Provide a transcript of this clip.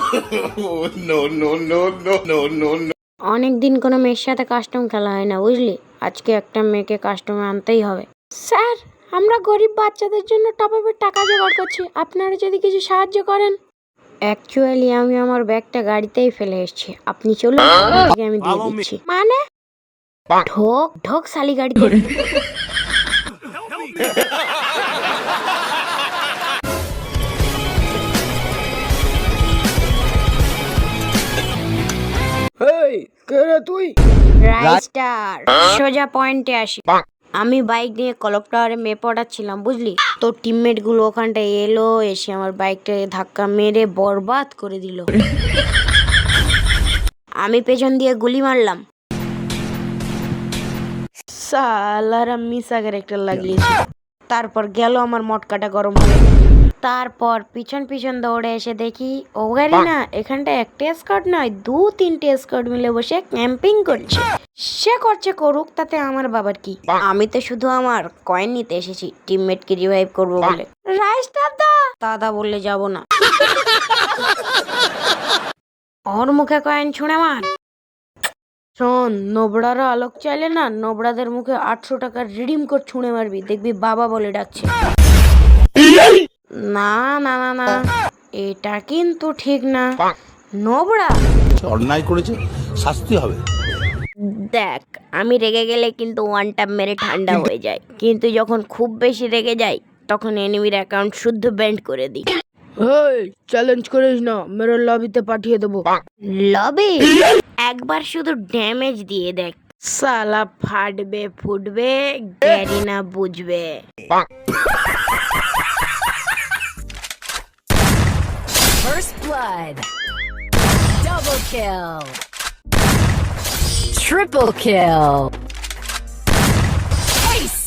no, no, no, no, no, no, no. অনেকদিন কোনো মেয়ের সাথে কাস্টম খেলা হয় না, বুঝলি? আজকে একটা মেয়েকে কাস্টমে আনতেই হবে। স্যার, আমরা গরিব বাচ্চাদের জন্য টপ আপের টাকা জোগাড় করছি, আপনারা যদি কিছু সাহায্য করেন। অ্যাকচুয়ালি আমি আমার ব্যাগটা গাড়িতেই ফেলে এসেছি, আপনি চলুন, আপনাকে আমি দিয়ে দিচ্ছি। মানে ঢোক ঢোক শালি গাড়িতে। তুই রাইস্টার, সোজা পয়েন্টে আসি। আমি বাইক নিয়ে কলক টাওয়ারে মেয়ে পড়াচ্ছিলাম, বুঝলি? তো টিমমেট গুলো ওখানটায় এলো, এসে আমার বাইকটাকে ধাক্কা মেরে বরবাদ করে দিল। আমি পেছন দিয়ে গুলি মারলাম। সালারা মিসা ক্যারেক্টার লাগিয়েছে। তারপর গেল আমার মটকাটা গরম হয়ে। তারপর পিছন পিছন দৌড়ে এসে দেখি ও গাড়ি না, এখানটা একটা স্কোয়াড নয়, 2-3টে স্কোয়াড মিলে বসে ক্যাম্পিং করছে। সে করছে করুক, তাতে আমার বাবার কি? আমি তো শুধু আমার কয়েন নিতে এসেছি, টিমমেটকে রিভাইভ করবো বলে। রাইস্টার দা, দাদা বললে যাব না। ওর মুখে কয়েন ছুঁড়ে মার। শোন, নোবড়ারা আলোক চাইলে না, নোবড়াদের মুখে 800 টাকার রিডিম কোড ছুঁড়ে মারবি, দেখবি বাবা বলে ডাকছে। না না না না, এটা কিন্তু ঠিক না। নোবড়া অন্যায় করেছে, শাস্তি হবে। দেখ, আমি রেগে গেলে কিন্তু ওয়ান ট্যাপ মেরে ঠান্ডা হয়ে যায়, কিন্তু যখন খুব বেশি রেগে যাই তখন এনিমির অ্যাকাউন্ট শুদ্ধ ব্যান্ড করে দিই। হেই, চ্যালেঞ্জ করিস না, মেরে লবিতে পাঠিয়ে দেবো। লবি? একবার শুধু ড্যামেজ দিয়ে দেখ, সালা ফাটবে ফুটবে, গ্যারি না বুঝবে। First blood. Double kill. Triple kill. Ace.